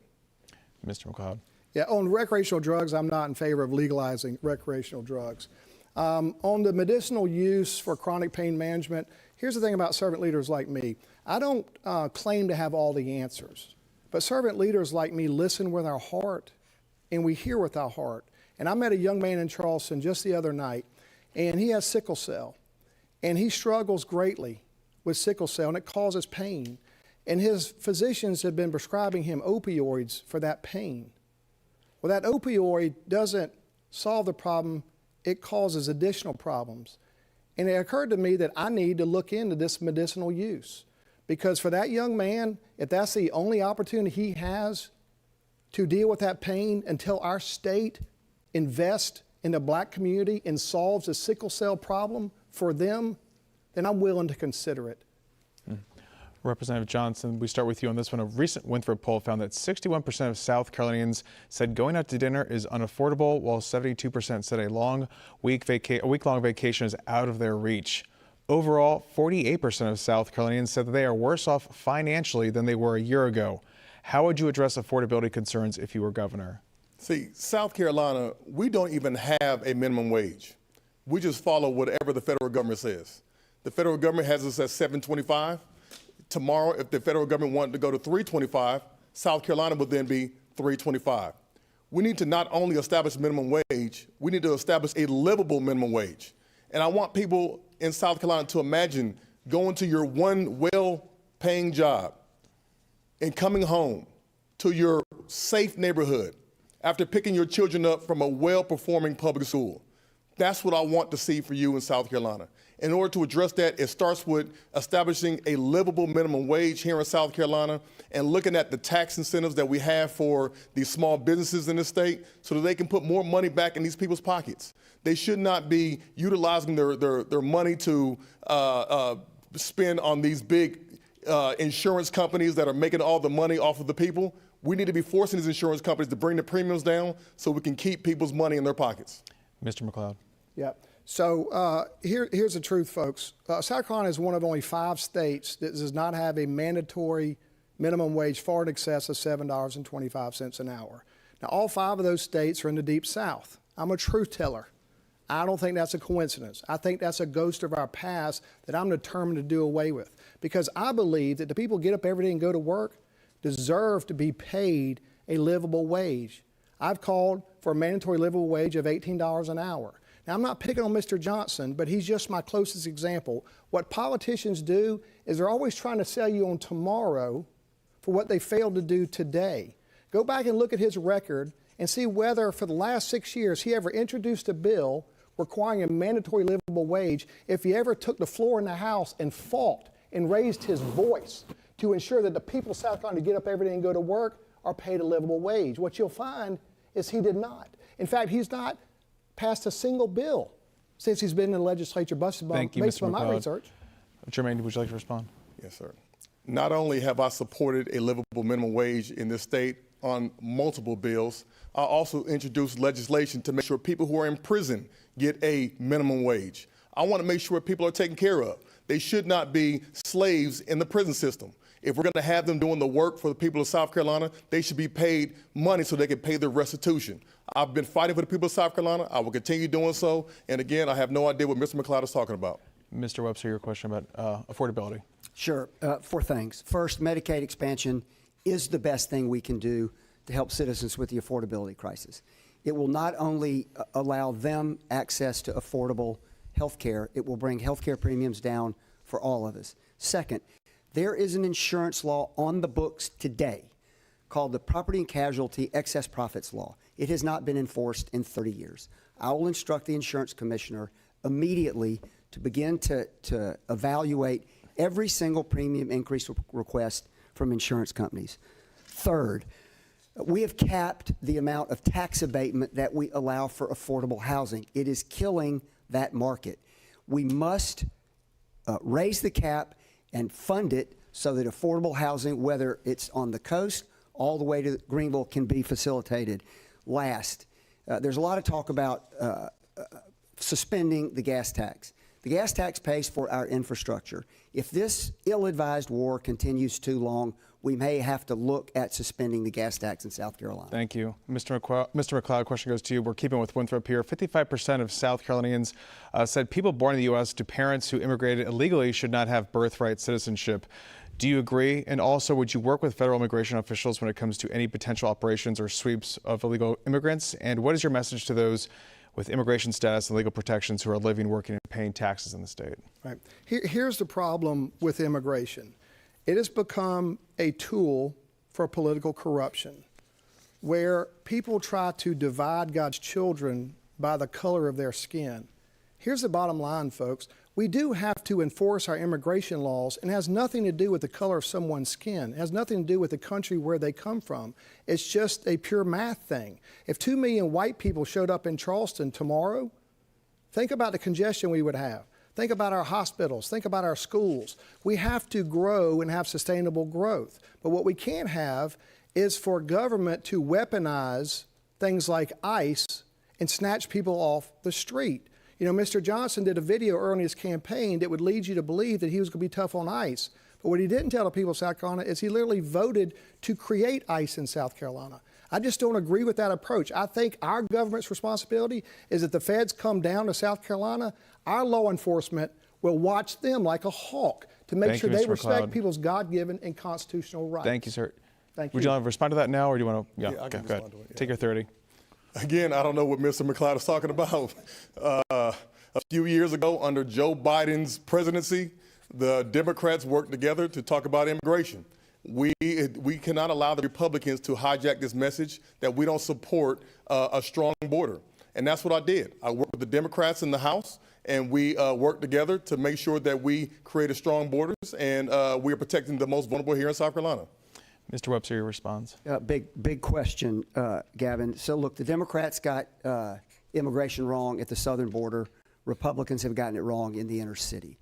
Mr. McLeod. Yeah, on recreational drugs, I'm not in favor of legalizing recreational drugs. On the medicinal use for chronic pain management, here's the thing about servant leaders like me. I don't claim to have all the answers, but servant leaders like me listen with our heart and we hear with our heart. And I met a young man in Charleston just the other night, and he has sickle cell, and he struggles greatly with sickle cell, and it causes pain. And his physicians have been prescribing him opioids for that pain. Well, that opioid doesn't solve the problem, it causes additional problems. And it occurred to me that I need to look into this medicinal use, because for that young man, if that's the only opportunity he has to deal with that pain until our state invests in the black community and solves the sickle cell problem for them, then I'm willing to consider it. Representative Johnson, we start with you on this one. A recent Winthrop poll found that 61% of South Carolinians said going out to dinner is unaffordable, while 72% said a week-long vacation is out of their reach. Overall, 48% of South Carolinians said that they are worse off financially than they were a year ago. How would you address affordability concerns if you were governor? See, South Carolina, we don't even have a minimum wage. We just follow whatever the federal government says. The federal government has us at $7.25. Tomorrow, if the federal government wanted to go to $3.25, South Carolina would then be $3.25. We need to not only establish minimum wage, we need to establish a livable minimum wage. And I want people in South Carolina to imagine going to your one well-paying job and coming home to your safe neighborhood after picking your children up from a well-performing public school. That's what I want to see for you in South Carolina. In order to address that, it starts with establishing a livable minimum wage here in South Carolina and looking at the tax incentives that we have for these small businesses in the state so that they can put more money back in these people's pockets. They should not be utilizing their money to spend on these big insurance companies that are making all the money off of the people. We need to be forcing these insurance companies to bring the premiums down so we can keep people's money in their pockets. Mr. McLeod. Yeah. So here's the truth, folks. South Carolina is one of only 5 states that does not have a mandatory minimum wage far in excess of $7.25 an hour. Now, all 5 of those states are in the Deep South. I'm a truth teller. I don't think that's a coincidence. I think that's a ghost of our past that I'm determined to do away with, because I believe that the people who get up every day and go to work deserve to be paid a livable wage. I've called for a mandatory livable wage of $18 an hour. Now, I'm not picking on Mr. Johnson, but he's just my closest example. What politicians do is they're always trying to sell you on tomorrow for what they failed to do today. Go back and look at his record and see whether for the last 6 years he ever introduced a bill requiring a mandatory livable wage, if he ever took the floor in the House and fought and raised his voice to ensure that the people of South Carolina get up every day and go to work are paid a livable wage. What you'll find is he did not. In fact, he's not passed a single bill since he's been in the legislature, based Thank you, on Mr. my McLeod. research. Jermaine, would you like to respond? Yes, sir. Not only have I supported a livable minimum wage in this state on multiple bills, I also introduced legislation to make sure people who are in prison get a minimum wage. I want to make sure people are taken care of. They should not be slaves in the prison system. If we're going to have them doing the work for the people of South Carolina, they should be paid money so they can pay their restitution. I've been fighting for the people of South Carolina. I will continue doing so. And again, I have no idea what Mr. McLeod is talking about. Mr. Webster, your question about affordability. Sure. 4 things. First, Medicaid expansion is the best thing we can do to help citizens with the affordability crisis. It will not only allow them access to affordable health care, it will bring health care premiums down for all of us. Second, there is an insurance law on the books today called the Property and Casualty Excess Profits Law. It has not been enforced in 30 years. I will instruct the insurance commissioner immediately to begin to evaluate every single premium increase request from insurance companies. Third, we have capped the amount of tax abatement that we allow for affordable housing. It is killing that market. We must raise the cap and fund it so that affordable housing, whether it's on the coast all the way to Greenville, can be facilitated. Last, there's a lot of talk about suspending the gas tax. The gas tax pays for our infrastructure. If this ill-advised war continues too long, we may have to look at suspending the gas tax in South Carolina. Thank you. Mr. McLeod, question goes to you. We're keeping with Winthrop here. 55% of South Carolinians said people born in the U.S. to parents who immigrated illegally should not have birthright citizenship. Do you agree? And also, would you work with federal immigration officials when it comes to any potential operations or sweeps of illegal immigrants? And what is your message to those with immigration status and legal protections who are living, working, and paying taxes in the state? Right. Here's the problem with immigration. It has become a tool for political corruption, where people try to divide God's children by the color of their skin. Here's the bottom line, folks. We do have to enforce our immigration laws, and it has nothing to do with the color of someone's skin. It has nothing to do with the country where they come from. It's just a pure math thing. If 2 million white people showed up in Charleston tomorrow, think about the congestion we would have. Think about our hospitals. Think about our schools. We have to grow and have sustainable growth. But what we can't have is for government to weaponize things like ICE and snatch people off the street. You know, Mr. Johnson did a video early in his campaign that would lead you to believe that he was going to be tough on ICE. But what he didn't tell the people of South Carolina is he literally voted to create ICE in South Carolina. I just don't agree with that approach. I think our government's responsibility is that the feds come down to South Carolina, our law enforcement will watch them like a hawk to make sure they respect people's God-given and constitutional rights. Thank you, sir. Thank you. Would you like to respond to that now, or do you want to? Yeah, I okay, can go ahead. respond to it, yeah. Take your 30. Again, I don't know what Mr. McLeod is talking about. A few years ago, under Joe Biden's presidency, the Democrats worked together to talk about immigration. We cannot allow the Republicans to hijack this message that we don't support a strong border. And that's what I did. I worked with the Democrats in the House, and we worked together to make sure that we created strong borders, and we are protecting the most vulnerable here in South Carolina. Mr. Webster, your response. Big question, Gavin. So look, the Democrats got immigration wrong at the southern border. Republicans have gotten it wrong in the inner city.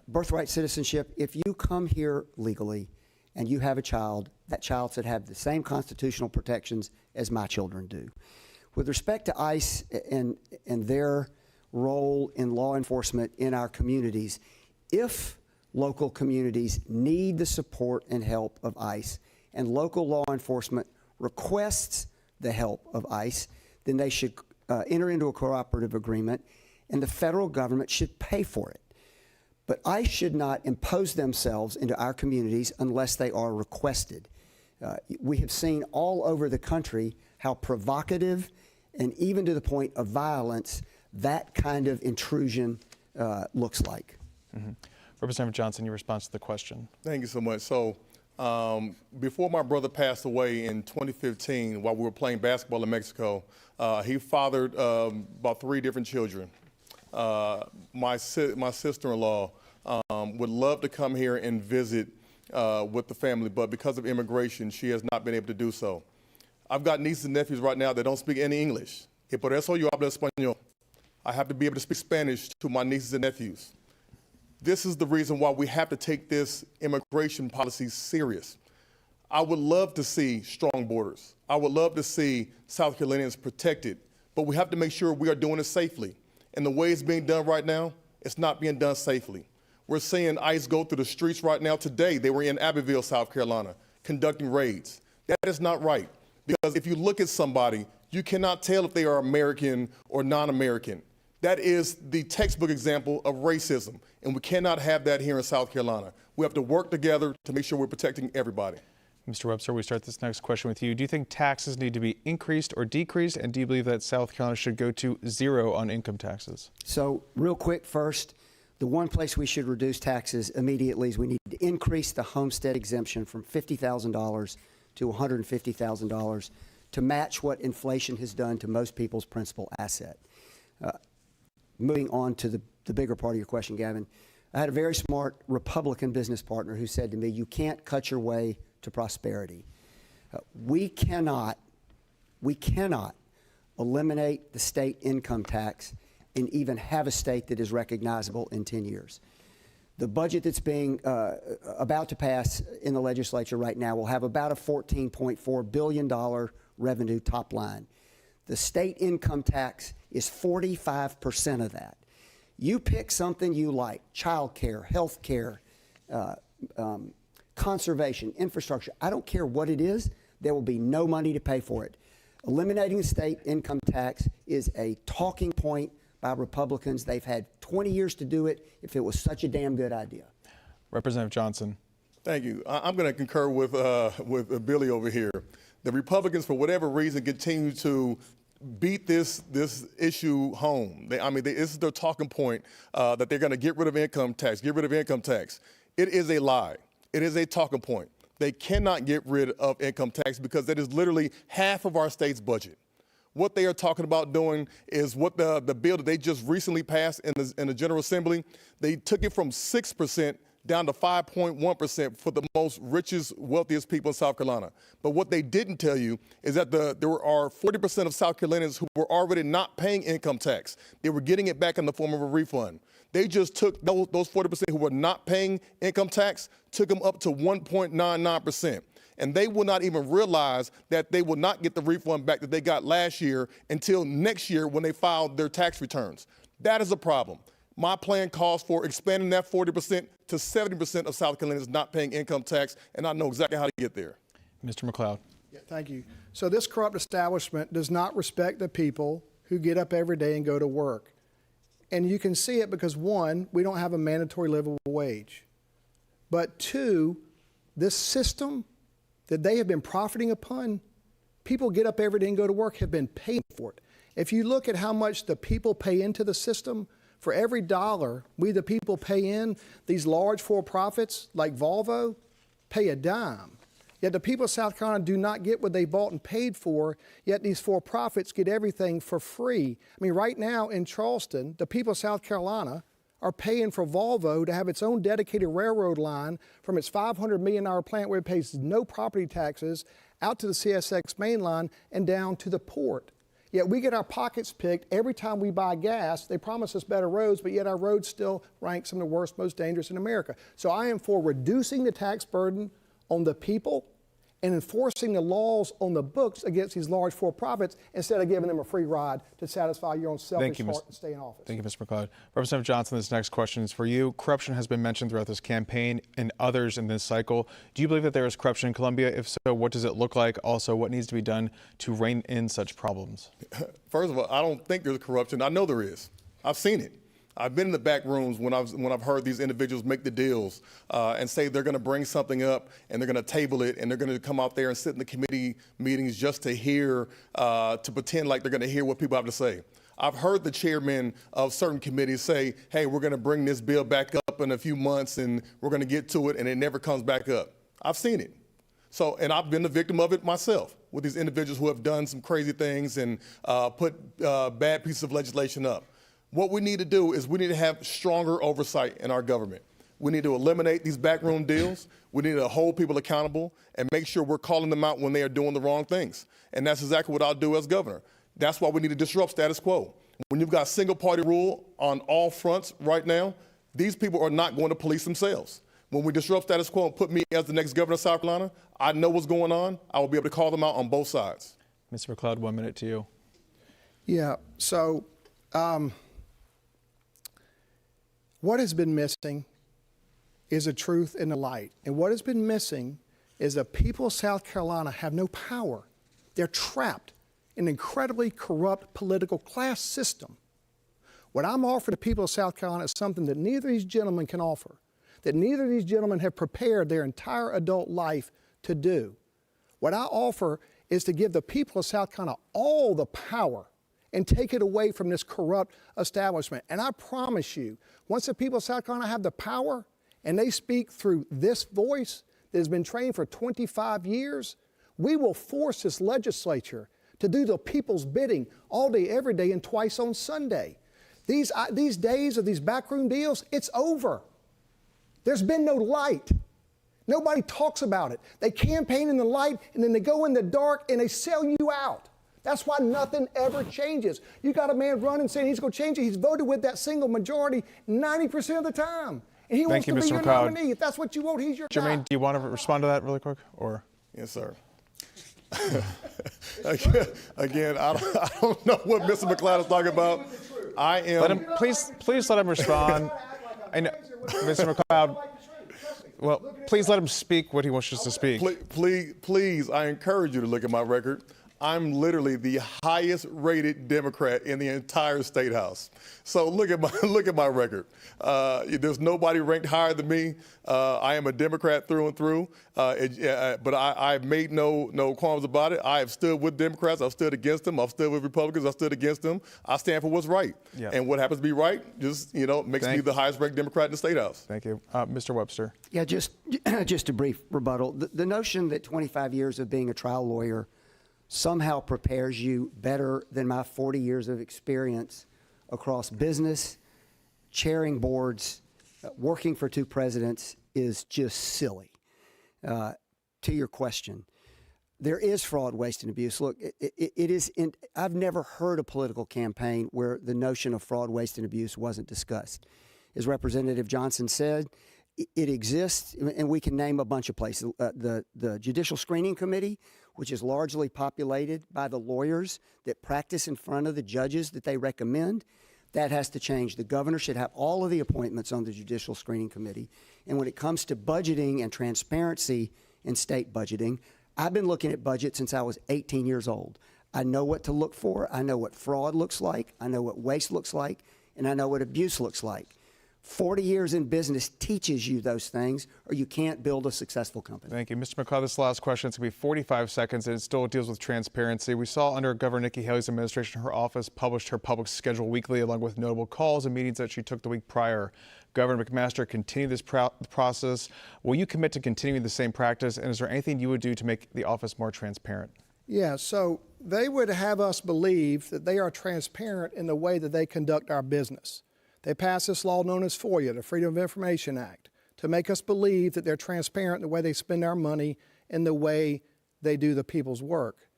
Birthright citizenship, if you come here legally and you have a child, that child should have the same constitutional protections as my children do. With respect to ICE and their role in law enforcement in our communities, if local communities need the support and help of ICE and local law enforcement requests the help of ICE, then they should enter into a cooperative agreement, and the federal government should pay for it. But ICE should not impose themselves into our communities unless they are requested. We have seen all over the country how provocative and even to the point of violence that kind of intrusion looks like. Mm-hmm. Representative Johnson, your response to the question. Thank you so much. So before my brother passed away in 2015, while we were playing basketball in Mexico, he fathered about 3 different children. My sister-in-law would love to come here and visit with the family, but because of immigration, she has not been able to do so. I've got nieces and nephews right now that don't speak any English. Y por eso yo hablo español. I have to be able to speak Spanish to my nieces and nephews. This is the reason why we have to take this immigration policy serious. I would love to see strong borders. I would love to see South Carolinians protected, but we have to make sure we are doing it safely. And the way it's being done right now, it's not being done safely. We're seeing ICE go through the streets right now. Today, they were in Abbeville, South Carolina, conducting raids. That is not right, because if you look at somebody, you cannot tell if they are American or non-American. That is the textbook example of racism, and we cannot have that here in South Carolina. We have to work together to make sure we're protecting everybody. Mr. Webster, we start this next question with you. Do you think taxes need to be increased or decreased, and do you believe that South Carolina should go to 0 on income taxes? So real quick first, the one place we should reduce taxes immediately is we need to increase the homestead exemption from $50,000 to $150,000 to match what inflation has done to most people's principal asset. Moving on to the bigger part of your question, Gavin, I had a very smart Republican business partner who said to me, you can't cut your way to prosperity. We cannot eliminate the state income tax and even have a state that is recognizable in 10 years. The budget that's being about to pass in the legislature right now will have about a $14.4 billion revenue top line. The state income tax is 45% of that. You pick something you like, child care, health care, conservation, infrastructure. I don't care what it is, there will be no money to pay for it. Eliminating the state income tax is a talking point by Republicans. They've had 20 years to do it if it was such a damn good idea. Representative Johnson. Thank you. I'm going to concur with Billy over here. The Republicans, for whatever reason, continue to beat this issue home. This is their talking point that they're going to get rid of income tax, get rid of income tax. It is a lie. It is a talking point. They cannot get rid of income tax because that is literally half of our state's budget. What they are talking about doing is what the bill that they just recently passed in the General Assembly, they took it from 6% down to 5.1% for the most richest, wealthiest people in South Carolina. But what they didn't tell you is that there are 40% of South Carolinians who were already not paying income tax. They were getting it back in the form of a refund. They just took those 40% who were not paying income tax, took them up to 1.99%. And they will not even realize that they will not get the refund back that they got last year until next year when they file their tax returns. That is a problem. My plan calls for expanding that 40% to 70% of South Carolinians not paying income tax, and I know exactly how to get there. Mr. McLeod. Yeah, thank you. So this corrupt establishment does not respect the people who get up every day and go to work. And you can see it because, one, we don't have a mandatory livable wage. But two, this system that they have been profiting upon, people get up every day and go to work, have been paying for it. If you look at how much the people pay into the system, for every dollar we the people pay in, these large for-profits like Volvo pay a dime. Yet the people of South Carolina do not get what they bought and paid for, yet these for-profits get everything for free. I mean, right now in Charleston, the people of South Carolina are paying for Volvo to have its own dedicated railroad line from its $500 million plant where it pays no property taxes out to the CSX main line and down to the port. Yet we get our pockets picked every time we buy gas. They promise us better roads, but yet our roads still rank some of the worst, most dangerous in America. So I am for reducing the tax burden on the people and enforcing the laws on the books against these large for-profits instead of giving them a free ride to satisfy your own selfish heart and stay in office. Thank you, Mr. McLeod. Representative Johnson, this next question is for you. Corruption has been mentioned throughout this campaign and others in this cycle. Do you believe that there is corruption in Columbia? If so, what does it look like? Also, what needs to be done to rein in such problems? First of all, I don't think there's corruption. I know there is. I've seen it. I've been in the back rooms when I've heard these individuals make the deals and say they're going to bring something up and they're going to table it and they're going to come out there and sit in the committee meetings just to hear, to pretend like they're going to hear what people have to say. I've heard the chairman of certain committees say, hey, we're going to bring this bill back up in a few months and we're going to get to it, and it never comes back up. I've seen it. So, and I've been the victim of it myself with these individuals who have done some crazy things and put bad pieces of legislation up. What we need to do is we need to have stronger oversight in our government. We need to eliminate these backroom deals. We need to hold people accountable and make sure we're calling them out when they are doing the wrong things. And that's exactly what I'll do as governor. That's why we need to disrupt status quo. When you've got single party rule on all fronts right now, these people are not going to police themselves. When we disrupt status quo and put me as the next governor of South Carolina, I know what's going on. I will be able to call them out on both sides. Mr. McLeod, 1 minute to you. Yeah, so what has been missing is a truth and a light. And what has been missing is the people of South Carolina have no power. They're trapped in an incredibly corrupt political class system. What I'm offering the people of South Carolina is something that neither of these gentlemen can offer, that neither of these gentlemen have prepared their entire adult life to do. What I offer is to give the people of South Carolina all the power and take it away from this corrupt establishment. And I promise you, once the people of South Carolina have the power and they speak through this voice that has been trained for 25 years, we will force this legislature to do the people's bidding all day, every day, and twice on Sunday. These days of these backroom deals, it's over. There's been no light. Nobody talks about it. They campaign in the light and then they go in the dark and they sell you out. That's why nothing ever changes. You got a man running saying he's going to change it. He's voted with that single majority 90% of the time. And he wants to be your nominee. If that's what you want, he's your guy. Jermaine, do you want to respond to that really quick? Or? Yes, sir. Again, I don't know what Mr. McLeod is talking about. I am. Let him, please let him respond. I know, Mr. McLeod. Well, please let him speak what he wishes to speak. Please, I encourage you to look at my record. I'm literally the highest rated Democrat in the entire state house. So look at my record. There's nobody ranked higher than me. I am a Democrat through and through. But I've made no qualms about it. I have stood with Democrats. I've stood against them. I've stood with Republicans. I've stood against them. I stand for what's right. Yeah. And what happens to be right just makes me the highest ranked Democrat in the state house. Thank you, Mr. Webster. Yeah, just a brief rebuttal. The notion that 25 years of being a trial lawyer somehow prepares you better than my 40 years of experience across business, chairing boards, working for two presidents is just silly. To your question, there is fraud, waste, and abuse. Look, I've never heard a political campaign where the notion of fraud, waste, and abuse wasn't discussed. As Representative Johnson said, it exists, and we can name a bunch of places. The Judicial Screening Committee, which is largely populated by the lawyers that practice in front of the judges that they recommend, that has to change. The governor should have all of the appointments on the Judicial Screening Committee. And when it comes to budgeting and transparency in state budgeting, I've been looking at budget since I was 18 years old. I know what to look for. I know what fraud looks like. I know what waste looks like. And I know what abuse looks like. 40 years in business teaches you those things, or you can't build a successful company. Thank you. Mr. McCall, this last question, it's going to be 45 seconds, and it still deals with transparency. We saw under Governor Nikki Haley's administration, her office published her public schedule weekly, along with notable calls and meetings that she took the week prior. Governor McMaster continued this process. Will you commit to continuing the same practice, and is there anything you would do to make the office more transparent? Yeah, so they would have us believe that they are transparent in the way that they conduct our business. They passed this law known as FOIA, the Freedom of Information Act, to make us believe that they're transparent in the way they spend our money and the way they do the people's work.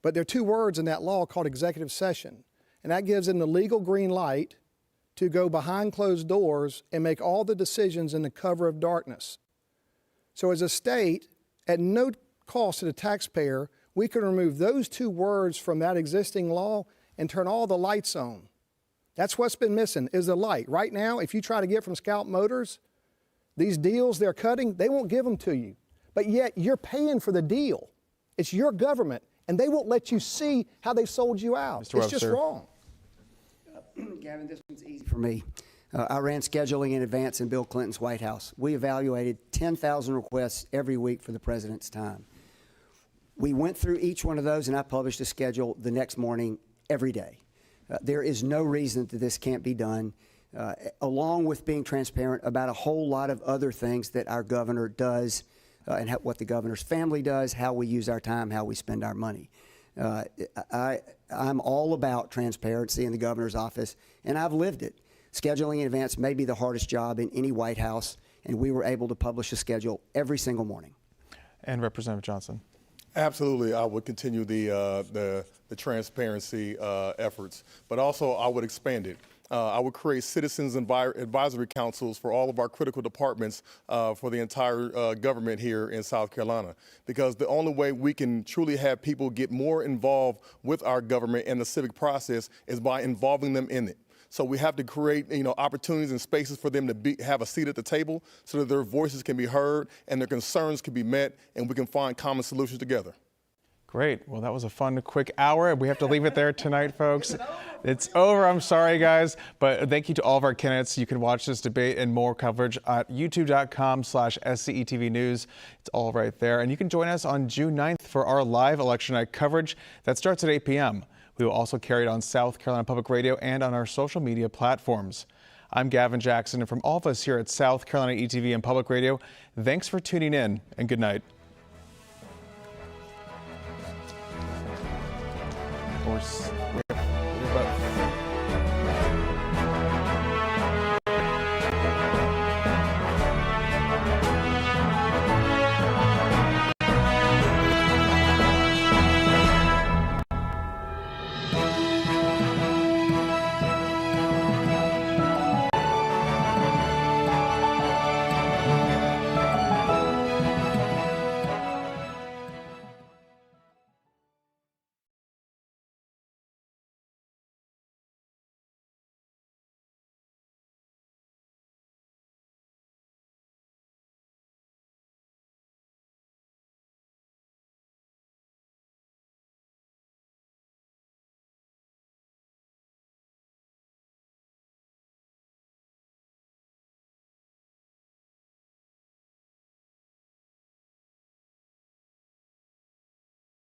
But there are two words in that law called executive session, and that gives them the legal green light to go behind closed doors and make all the decisions in the cover of darkness. So as a state, at no cost to the taxpayer, we can remove those two words from that existing law and turn all the lights on. That's what's been missing, is the light. Right now, if you try to get from Scout Motors, these deals they're cutting, they won't give them to you. But yet you're paying for the deal. It's your government, and they won't let you see how they sold you out. Mr. It's just wrong. Gavin, this one's easy for me. I ran scheduling in advance in Bill Clinton's White House. We evaluated 10,000 requests every week for the president's time. We went through each one of those, and I published a schedule the next morning every day. There is no reason that this can't be done, along with being transparent about a whole lot of other things that our governor does and what the governor's family does, how we use our time, how we spend our money. I'm all about transparency in the governor's office, and I've lived it. Scheduling in advance may be the hardest job in any White House, and we were able to publish a schedule every single morning. And Representative Johnson. Absolutely, I would continue the transparency efforts, but also I would expand it. I would create citizens advisory councils for all of our critical departments for the entire government here in South Carolina, because the only way we can truly have people get more involved with our government and the civic process is by involving them in it. So we have to create, opportunities and spaces for them to have a seat at the table so that their voices can be heard and their concerns can be met, and we can find common solutions together. Great. Well, that was a fun, quick hour. We have to leave it there tonight, folks. It's over. I'm sorry, guys. But thank you to all of our candidates. You can watch this debate and more coverage at youtube.com/SCETV News. It's all right there. And you can join us on June 9th for our live election night coverage that starts at 8 p.m. We will also carry it on South Carolina Public Radio and on our social media platforms. I'm Gavin Jackson, and from all of us here at South Carolina ETV and Public Radio, thanks for tuning in, and good night. Of course.